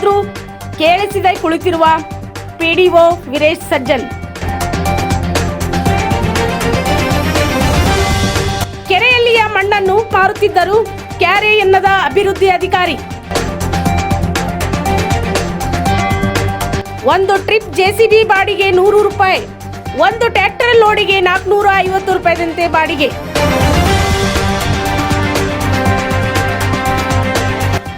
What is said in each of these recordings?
ಹೆಸರು ಕೇಳಿಸಿದೆ ಕುಳಿತಿರುವ ಪಿಡಿಒ ವೀರೇಶ್ ಸಜ್ಜನ್. ಕೆರೆಯಲ್ಲಿಯ ಮಣ್ಣನ್ನು ಮಾರುತ್ತಿದ್ದರು ಕ್ಯಾರೆ ಎನ್ನದ ಅಭಿವೃದ್ಧಿ ಅಧಿಕಾರಿ. ಒಂದು ಟ್ರಿಪ್ ಜೆಸಿಬಿ ಬಾಡಿಗೆ 100 ರೂಪಾಯಿ, ಒಂದು ಟ್ರ್ಯಾಕ್ಟರ್ ಲೋಡಿಗೆ 450 ರೂಪಾಯಿದಂತೆ ಬಾಡಿಗೆ.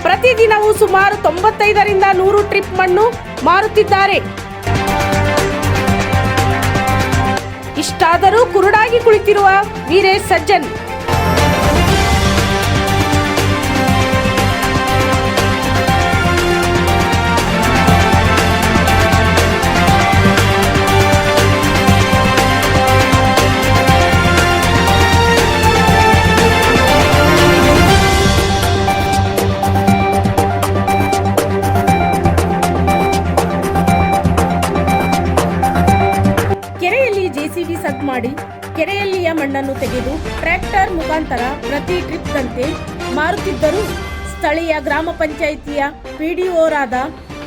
ಪ್ರತಿದಿನವೂ ಸುಮಾರು 95ರಿಂದ 100 ಟ್ರಿಪ್ ಮಣ್ಣು ಮಾರುತ್ತಿದ್ದಾರೆ. ಇಷ್ಟಾದರೂ ಕುರುಡಾಗಿ ಕುಳಿತಿರುವ ವೀರೇಶ್ ಸಜ್ಜನ್. ಜೆಸಿಬಿ ಸದ್ ಮಾಡಿ ಕೆರೆಯಲ್ಲಿಯ ಮಣ್ಣನ್ನು ತೆಗೆದು ಟ್ರ್ಯಾಕ್ಟರ್ ಮುಖಾಂತರ ಪ್ರತಿ ಟ್ರಿಪ್ದಂತೆ ಮಾರುತ್ತಿದ್ದರು ಸ್ಥಳೀಯ ಗ್ರಾಮ ಪಂಚಾಯಿತಿಯ ಪಿಡಿಒರಾದ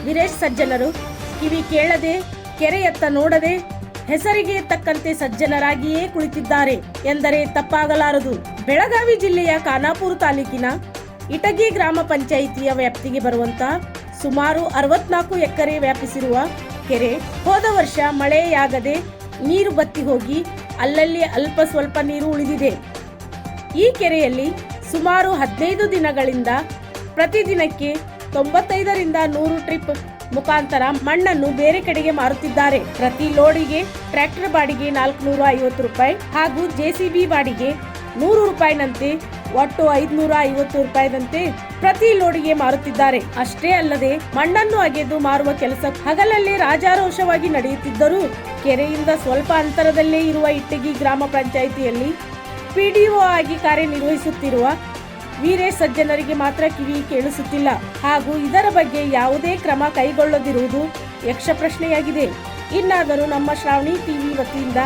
ವೀರೇಶ್ ಸಜ್ಜನರು. ಕಿವಿ ಕೇಳದೆ ಕೆರೆಯತ್ತ ನೋಡದೆ ಹೆಸರಿಗೆ ತಕ್ಕಂತೆ ಸಜ್ಜನರಾಗಿಯೇ ಕುಳಿತಿದ್ದಾರೆ ಎಂದರೆ ತಪ್ಪಾಗಲಾರದು. ಬೆಳಗಾವಿ ಜಿಲ್ಲೆಯ ಖಾನಾಪುರ ತಾಲೂಕಿನ ಇಟಗಿ ಗ್ರಾಮ ಪಂಚಾಯಿತಿಯ ವ್ಯಾಪ್ತಿಗೆ ಬರುವಂತಹ ಸುಮಾರು 64 ಎಕರೆ ವ್ಯಾಪಿಸಿರುವ ಕೆರೆ ಹೋದ ವರ್ಷ ಮಳೆಯಾಗದೆ ನೀರು ಬತ್ತಿ ಹೋಗಿ ಅಲ್ಲಲ್ಲಿ ಅಲ್ಪ ಸ್ವಲ್ಪ ನೀರು ಉಳಿದಿದೆ. ಈ ಕೆರೆಯಲ್ಲಿ ಸುಮಾರು 15 ದಿನಗಳಿಂದ ಪ್ರತಿದಿನಕ್ಕೆ 95ರಿಂದ 100 ಟ್ರಿಪ್ ಮುಖಾಂತರ ಮಣ್ಣನ್ನು ಬೇರೆ ಕಡೆಗೆ ಮಾರುತ್ತಿದ್ದಾರೆ. ಪ್ರತಿ ಲೋಡಿಗೆ ಟ್ರ್ಯಾಕ್ಟರ್ ಬಾಡಿಗೆ 450 ರೂಪಾಯಿ ಹಾಗೂ ಜೆಸಿಬಿ ಬಾಡಿಗೆ 100 ರೂಪಾಯಿನಂತೆ ಒಟ್ಟು 550 ರೂಪಾಯಿದಂತೆ ಪ್ರತಿ ಲೋಡಿಗೆ ಮಾರುತ್ತಿದ್ದಾರೆ. ಅಷ್ಟೇ ಅಲ್ಲದೆ ಮಣ್ಣನ್ನು ಅಗೆದು ಮಾರುವ ಕೆಲಸ ಹಗಲಲ್ಲಿ ರಾಜಾರೋಷವಾಗಿ ನಡೆಯುತ್ತಿದ್ದರೂ ಕೆರೆಯಿಂದ ಸ್ವಲ್ಪ ಅಂತರದಲ್ಲೇ ಇರುವ ಇಟ್ಟಗಿ ಗ್ರಾಮ ಪಂಚಾಯಿತಿಯಲ್ಲಿ ಪಿಡಿಒ ಆಗಿ ಕಾರ್ಯನಿರ್ವಹಿಸುತ್ತಿರುವ ವೀರೇಶ್ ಸಜ್ಜನರಿಗೆ ಮಾತ್ರ ಕಿವಿ ಕೇಳಿಸುತ್ತಿಲ್ಲ ಹಾಗೂ ಇದರ ಬಗ್ಗೆ ಯಾವುದೇ ಕ್ರಮ ಕೈಗೊಳ್ಳದಿರುವುದು ಯಕ್ಷ ಪ್ರಶ್ನೆಯಾಗಿದೆ. ಇನ್ನಾದರೂ ನಮ್ಮ ಶ್ರಾವಣಿ ಟಿವಿ ವತಿಯಿಂದ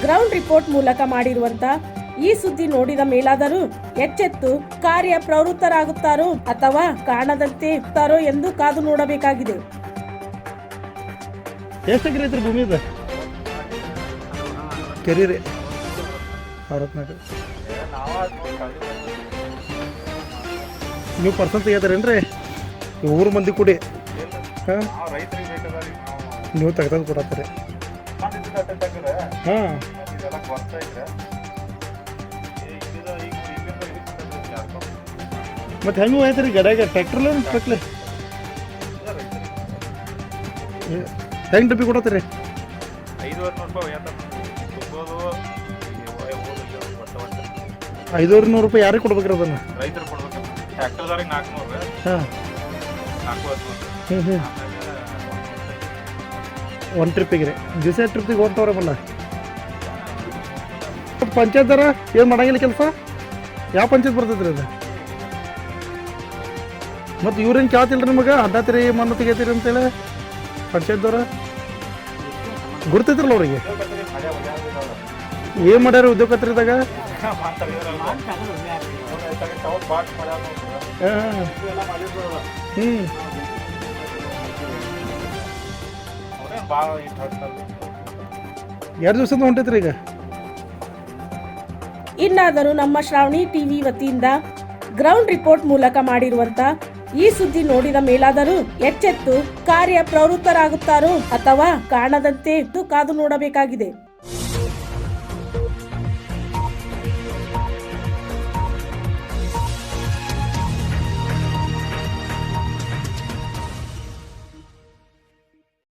ಗ್ರೌಂಡ್ ರಿಪೋರ್ಟ್ ಮೂಲಕ ಮಾಡಿರುವಂತಹ ಈ ಸುದ್ದಿ ನೋಡಿದ ಮೇಲಾದರೂ ಎಚ್ಚೆತ್ತು ಕಾರ್ಯ ಪ್ರವೃತ್ತರಾಗುತ್ತಾರೋ ಅಥವಾ ಕಾಣದಂತೆ ಇರ್ತಾರೋ ಎಂದು ಕಾದು ನೋಡಬೇಕಾಗಿದೆ. ಎಷ್ಟು ಎಕರೆ ಐತ್ರಿ ಭೂಮಿ ಇದೆ? ಕೆರೆ ರೀ ನೀವು ಪರ್ಸನ್ ತೆಗಿತಾರೇನ್ರಿ? ಊರು ಮಂದಿ ಕೂಡಿ ನೀವು ತೆಗ್ದು ಕೊಡತ್ತೀರಿ? ಹಾಂ, ಮತ್ತೆ ಹೆಂಗೆ ಹೋಯ್ತು ರೀ ಗಡ್ಯಾಗ? ಟ್ರ್ಯಾಕ್ಟರ್ಲ ಟ್ರಕ್ಲೆ ಹೆಂಗೆ ಡಬ್ಬಿ ಕೊಡತ್ತೀರಿ? 500 ರೂಪಾಯಿ ಯಾರಿಗೆ ಕೊಡ್ಬೇಕ್ರಿ ಅದನ್ನು? ರೈತರು ಕೊಡ್ಬೇಕು. ಟ್ರ್ಯಾಕ್ಟರ್ದವ್ರಿಗೆ 400. ಹಾಂ, 450. ಒಂದು ಟ್ರಿಪ್ಪಿಗೆ ರೀ? ದಿವಸ ಟ್ರಿಪ್ಪಿಗೆ ಹೊಂಟವ್ರೆ ಮಲ್ಲ ಪಂಚಾಯತ್ದಾರ ಏನು ಮಾಡಂಗಿಲ್ಲ ಕೆಲಸ? ಯಾವ ಪಂಚಾಯತ್ ಬರ್ತೈತ್ರಿ ಅದು? ಮತ್ತು ಇವ್ರೇನು ಕೇಳ್ತಿಲ್ಲ ರೀ ನಿಮಗೆ? ಅಡ್ಡಾತಿರಿ ಮಣ್ಣು ತೆಗಿತೀರಿ ಅಂತೇಳಿ ಪಂಚಾಯತ್ದವ್ರ ಗುರ್ತೈತ್ರಲ್ಲ ಅವ್ರಿಗೆ? ಏನು ಮಾಡ್ಯಾರ ಉದ್ಯೋಗತ್ರಿದಾಗ? ಎರಡು ದಿವಸದಿಂದ ಹೊಂಟೈತ್ರಿ ಈಗ. ಇನ್ನಾದರೂ ನಮ್ಮ ಶ್ರಾವಣಿ ಟಿವಿ ವತಿಯಿಂದ ಗ್ರೌಂಡ್ ರಿಪೋರ್ಟ್ ಮೂಲಕ ಮಾಡಿರುವಂತ ಈ ಸುದ್ದಿ ನೋಡಿದ ಮೇಲಾದರೂ ಎಚ್ಚೆತ್ತು ಕಾರ್ಯ ಪ್ರವೃತ್ತರಾಗುತ್ತಾರೋ ಅಥವಾ ಕಾಣದಂತೆ ಕಾದು ನೋಡಬೇಕಾಗಿದೆ.